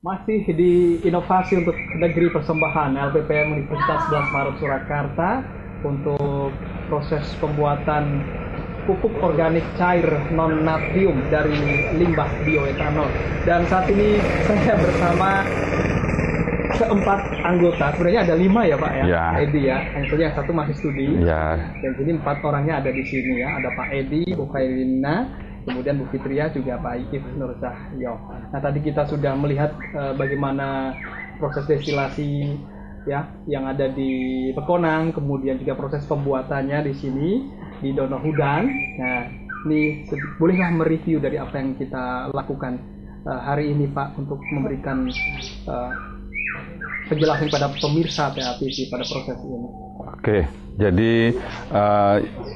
Masih di inovasi untuk negeri persembahan LPPM Universitas 11 Maret Surakarta untuk proses pembuatan pupuk organik cair non natrium dari limbah bioetanol. Dan saat ini saya bersama keempat anggota, sebenarnya ada 5 ya Pak ya, ya. Pak Edi ya, yang satu masih studi. Ya. Dan jadi 4 orangnya ada di sini ya, ada Pak Edi, Bu Khairina, kemudian Bu Fitria, juga Pak Ikif Nur Cahyo. Nah tadi kita sudah melihat bagaimana proses destilasi ya yang ada di Bekonang, kemudian juga proses pembuatannya di sini di Donohudan. Nah ini bolehlah mereview dari apa yang kita lakukan hari ini Pak untuk memberikan penjelasan pada pemirsa TATV pada proses ini. Oke, jadi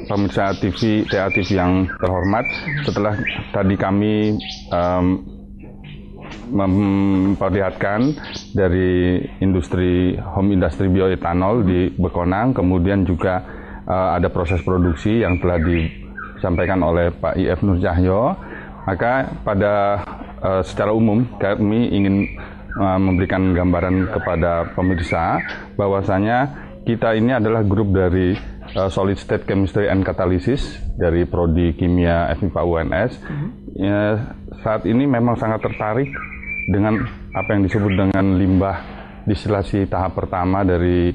pemirsa TATV yang terhormat, setelah tadi kami memperlihatkan dari home industry bioetanol di Bekonang, kemudian juga ada proses produksi yang telah disampaikan oleh Pak IF Nur Cahyo, maka pada secara umum kami ingin memberikan gambaran kepada pemirsa bahwasanya kita ini adalah grup dari Solid State Chemistry and Catalysis dari Prodi Kimia FMIPA UNS. Ya, saat ini memang sangat tertarik dengan apa yang disebut dengan limbah distilasi tahap pertama dari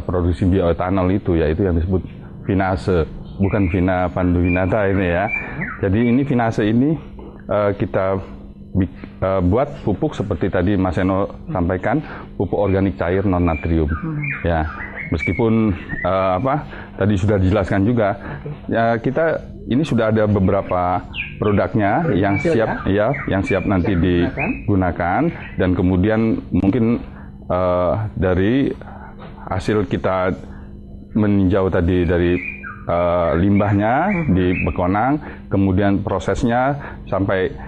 produksi bioetanol itu, yaitu yang disebut vinase, bukan vina panduwinata ini ya. Jadi ini vinase ini kita buat pupuk seperti tadi Mas Eno sampaikan, pupuk organik cair non natrium. Ya, meskipun tadi sudah dijelaskan juga, ya kita ini sudah ada beberapa produknya yang siap yang siap nanti digunakan, dan kemudian mungkin dari hasil kita meninjau tadi dari limbahnya di Bekonang, kemudian prosesnya sampai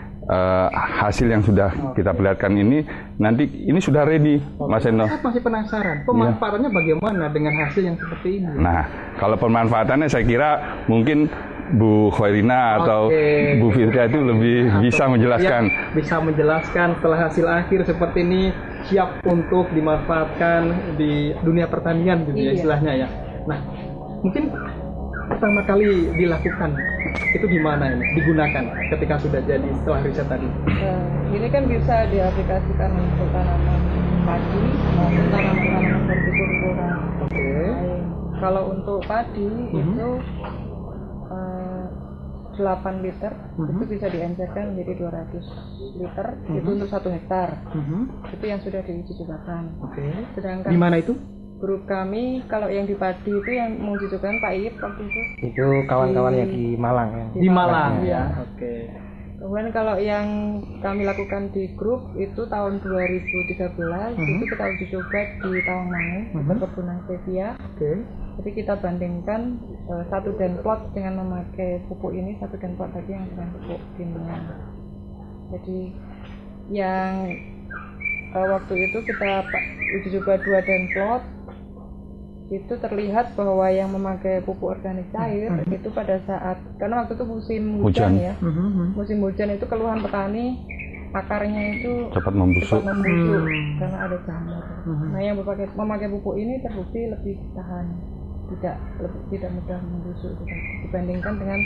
hasil yang sudah kita perlihatkan ini, nanti ini sudah ready, Mas Eno. Saya masih penasaran, pemanfaatannya bagaimana dengan hasil yang seperti ini? Nah, kalau pemanfaatannya saya kira mungkin Bu Khairina atau Bu Fitria itu lebih bisa menjelaskan. Ya, bisa menjelaskan setelah hasil akhir seperti ini siap untuk dimanfaatkan di dunia pertanian gitu ya istilahnya ya. Nah, mungkin pertama kali dilakukan itu di mana ini digunakan ketika sudah jadi setelah riset tadi? Ini kan bisa diaplikasikan untuk tanaman padi maupun tanaman-tanaman hortikultura. Kalau untuk padi itu 8 liter itu bisa diencerkan menjadi 200 liter itu untuk 1 hektar. Itu yang sudah diuji cobakan. Sedangkan di mana itu? Grup kami kalau yang di padi itu yang menguji cobakan Pak Ip waktu itu. Itu kawan-kawan yang di Malang ya. Di Malang ya. Kemudian kalau yang kami lakukan di grup itu tahun 2013 itu kita uji coba di Tawangmangu, perkebunan stevia. Jadi kita bandingkan satu denplot dengan memakai pupuk ini, satu denplot tadi yang dengan pupuk kimia. Jadi yang waktu itu kita uji coba 2 denplot, itu terlihat bahwa yang memakai pupuk organik cair itu pada saat, karena waktu itu musim hujan ya, musim hujan itu keluhan petani akarnya itu cepat membusuk karena ada jamur. Nah yang memakai pupuk ini terbukti lebih tahan, tidak mudah membusuk dibandingkan dengan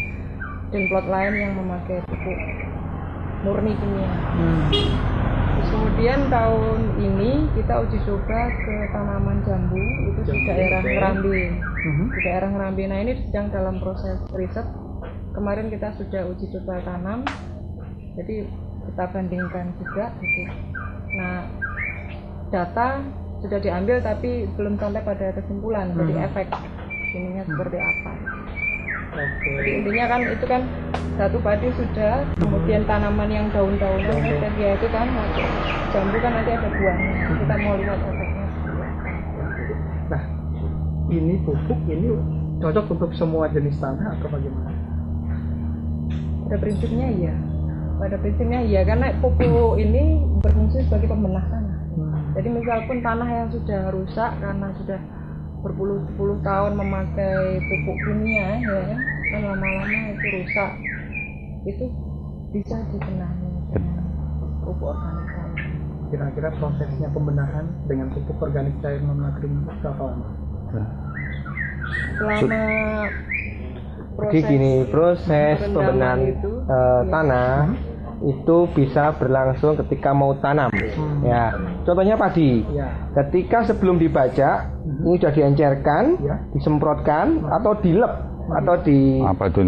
denplot lain yang memakai pupuk murni kimia. Kemudian tahun ini kita uji coba ke tanaman jambu itu di daerah Ngerambi. Di daerah Ngerambi. Nah ini sedang dalam proses riset. Kemarin kita sudah uji coba tanam, jadi kita bandingkan juga. Gitu. Nah data sudah diambil tapi belum sampai pada kesimpulan. Jadi efek ininya seperti apa. Jadi intinya kan itu kan satu padi sudah, kemudian tanaman yang daun-daunan stevia itu kan jambu kan nanti ada buahnya. Kita mau lihat efeknya. Nah, ini pupuk ini cocok untuk semua jenis tanah atau bagaimana? Pada prinsipnya iya, karena pupuk ini berfungsi sebagai pembenah tanah. Jadi misal pun tanah yang sudah rusak karena sudah berpuluh-puluh tahun memakai pupuk kimia ya kan lama-lama itu rusak, itu bisa dibenahi dengan pupuk organik. kira-kira prosesnya pembenahan dengan pupuk organik cair non natrium berapa lama? Selama Jadi gini, proses pembenahan tanah itu bisa berlangsung ketika mau tanam. Ya, contohnya padi. Ketika sebelum dibajak, ini sudah diencerkan, disemprotkan atau dilep atau apa itu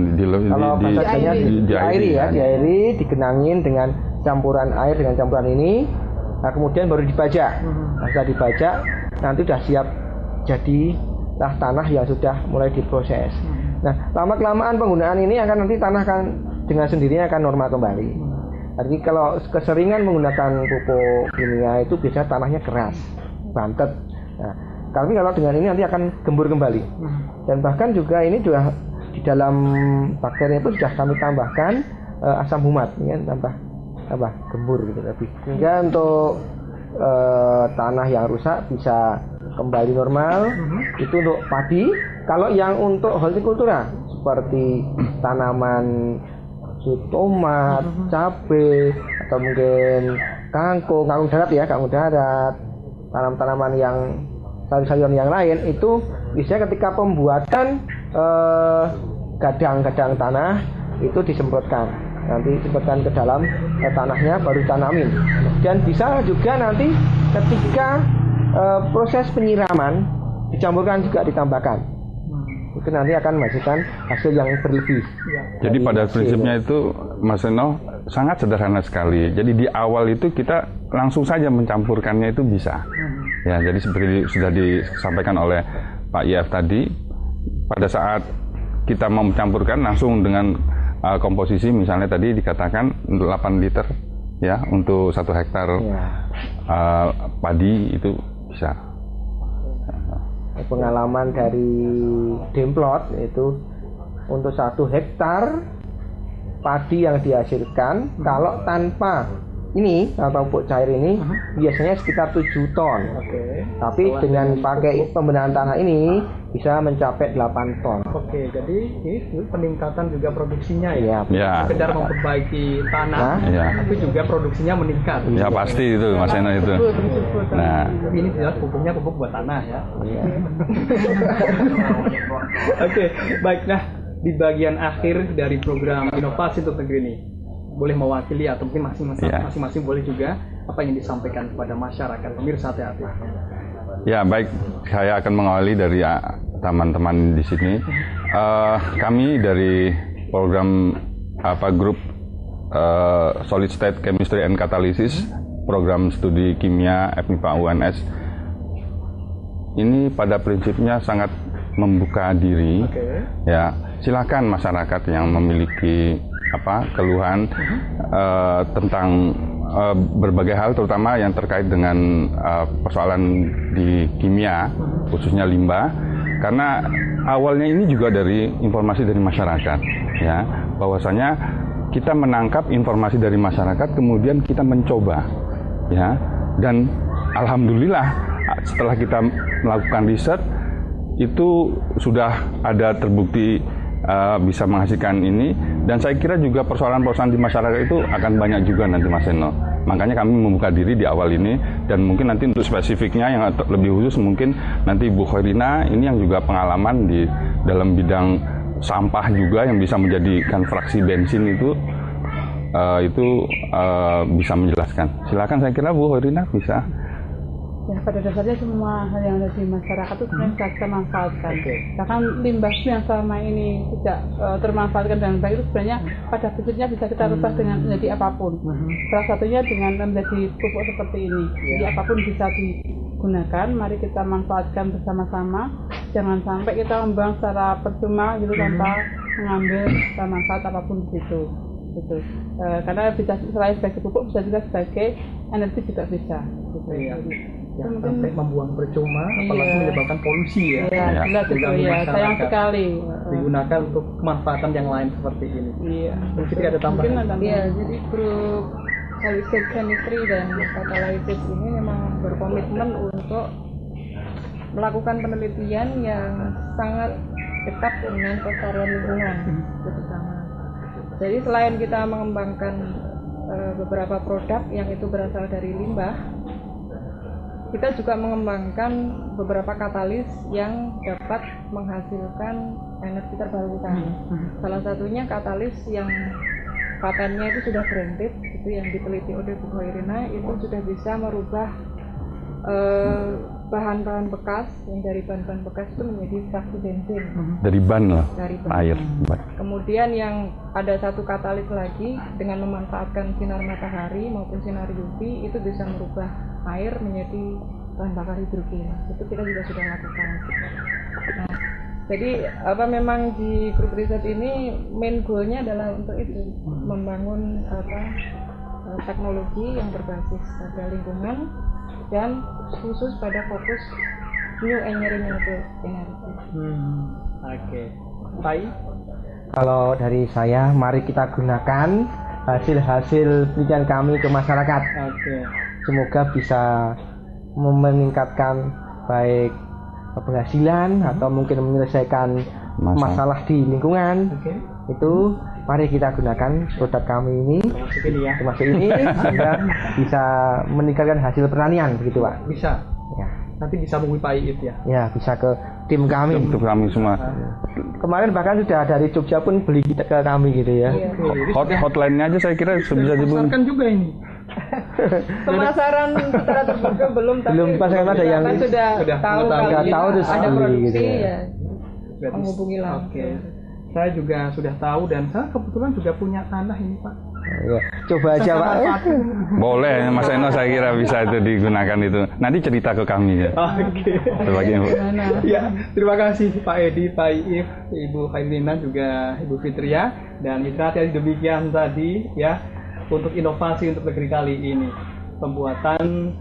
diairi, digenangin dengan campuran air dengan campuran ini. Nah, kemudian baru dibajak. Nah, setelah dibajak, nanti sudah siap jadi tanah yang sudah mulai diproses. Nah, lama-kelamaan penggunaan ini akan nanti tanah akan dengan sendirinya akan normal kembali. Jadi kalau keseringan menggunakan pupuk kimia itu biasanya tanahnya keras, bantet. Nah, tapi kalau dengan ini nanti akan gembur kembali. Dan bahkan juga ini juga di dalam bakteri itu sudah kami tambahkan asam humat, ya, tambah gembur gitu lebih. Sehingga untuk tanah yang rusak bisa kembali normal. Itu untuk padi. Kalau yang untuk hortikultura seperti tanaman tomat, cabai, atau mungkin kangkung darat ya, tanaman yang sayur-sayuran yang lain itu biasanya ketika pembuatan gadang-gadang tanah itu disemprotkan. Nanti disemprotkan ke dalam tanahnya baru tanamin. Dan bisa juga nanti ketika proses penyiraman dicampurkan juga ditambahkan. Itu nanti akan menghasilkan hasil yang berlebih. Jadi pada prinsipnya itu Mas Eno sangat sederhana sekali. Jadi di awal itu kita langsung saja mencampurkannya itu bisa. Ya, jadi seperti sudah disampaikan oleh Pak IF tadi, pada saat kita mau mencampurkan langsung dengan komposisi misalnya tadi dikatakan 8 liter ya untuk 1 hektar padi itu bisa. Pengalaman dari Demplot itu untuk 1 hektar padi yang dihasilkan kalau tanpa pupuk cair ini biasanya sekitar 7 ton. Tapi dengan pakai pembenahan tanah ini bisa mencapai 8 ton. Jadi itu peningkatan juga produksinya ya. Sekedar memperbaiki tanah, tapi juga produksinya meningkat. Ya pasti itu Mas Eno itu. Nah, tapi ini jelas pupuknya pupuk buat tanah ya. Baik. Nah, di bagian akhir dari program inovasi untuk negeri ini, boleh mewakili atau mungkin masing-masing boleh juga apa yang disampaikan kepada masyarakat pemirsa hati-hati. Ya baik, saya akan mengawali dari teman-teman di sini. Kami dari program grup Solid State Chemistry and Catalysis, program studi kimia FMIPA UNS, ini pada prinsipnya sangat membuka diri. Ya, silakan masyarakat yang memiliki keluhan tentang berbagai hal, terutama yang terkait dengan persoalan di kimia, khususnya limbah. Karena awalnya ini juga dari informasi dari masyarakat, ya, bahwasanya kita menangkap informasi dari masyarakat, kemudian kita mencoba, ya, dan alhamdulillah setelah kita melakukan riset itu sudah ada terbukti bisa menghasilkan ini, dan saya kira juga persoalan-persoalan di masyarakat itu akan banyak juga nanti Mas Eno. Makanya kami membuka diri di awal ini, dan mungkin nanti untuk spesifiknya yang lebih khusus mungkin nanti Bu Khairina ini yang juga pengalaman di dalam bidang sampah juga yang bisa menjadikan fraksi bensin itu bisa menjelaskan. Silakan, saya kira Bu Khairina bisa. Ya, pada dasarnya semua hal yang ada di masyarakat itu sebenarnya bisa kita manfaatkan. Bahkan limbah yang selama ini tidak termanfaatkan dengan baik itu sebenarnya pada prinsipnya bisa kita rubah dengan menjadi apapun. Salah satunya dengan menjadi pupuk seperti ini. Jadi apapun bisa digunakan. Mari kita manfaatkan bersama-sama. Jangan sampai kita membuang secara percuma gitu tanpa mengambil manfaat apapun gitu. Karena bisa selain sebagai pupuk bisa juga sebagai energi juga bisa. Yang sampai membuang percuma, apalagi menyebabkan polusi ya. Jelas itu ya, sayang sekali. Digunakan untuk kemanfaatan yang lain seperti ini. Mungkin ada tambahan. Jadi grup Solid State Chemistry dan Catalysis ini memang berkomitmen untuk melakukan penelitian yang sangat dekat dengan pelestarian lingkungan terutama. Jadi selain kita mengembangkan beberapa produk yang itu berasal dari limbah, kita juga mengembangkan beberapa katalis yang dapat menghasilkan energi terbarukan. Salah satunya katalis yang patennya itu sudah granted, itu yang diteliti oleh Bu Khairina, itu sudah bisa merubah bahan-bahan bekas yang dari bahan-bahan bekas itu menjadi fraksi bensin. Dari ban lah, dari ban. air. Kemudian yang ada satu katalis lagi dengan memanfaatkan sinar matahari maupun sinar UV itu bisa merubah air menjadi bahan bakar hidrogen. Itu kita juga sudah lakukan. Nah, jadi memang di grup riset ini main goalnya adalah untuk itu, membangun teknologi yang berbasis pada lingkungan dan khusus pada fokus new renewable energy. Oke. Baik. Kalau dari saya, mari kita gunakan hasil-hasil penelitian kami ke masyarakat. Semoga bisa meningkatkan baik penghasilan atau mungkin menyelesaikan masalah di lingkungan. Itu mari kita gunakan produk kami ini, termasuk ini sehingga bisa meningkatkan hasil pertanian, begitu Pak. Bisa. Ya. Nanti bisa menghubungi Pak Iif ya. Ya, bisa ke tim kami. Untuk kami semua. Kemarin bahkan sudah dari Jogja pun beli kita ke kami gitu ya. Hotline-nya aja saya kira bisa dibeli. Kan juga ini. Pemasaran secara terbuka belum, tapi belum pas ada yang sudah tahu terus ada beli produksi gitu ya. Menghubungi langsung. Saya juga sudah tahu dan saya kebetulan juga punya tanah ini Pak. Ya, coba aja Pak. Boleh, Mas Eno saya kira bisa itu digunakan itu. Nanti cerita ke kami ya. Berbagi info. Ya, terima kasih Pak Edi, Pak Iif, Ibu Khairina juga Ibu Fitria dan mitra demikian tadi ya untuk inovasi untuk negeri kali ini pembuatan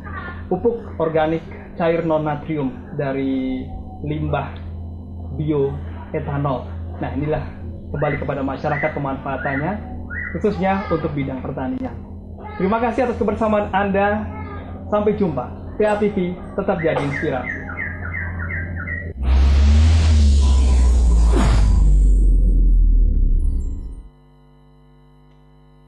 pupuk organik cair non natrium dari limbah bioetanol. Nah, inilah kembali kepada masyarakat pemanfaatannya, khususnya untuk bidang pertanian. Terima kasih atas kebersamaan Anda. Sampai jumpa. PA TV tetap jadi inspirasi.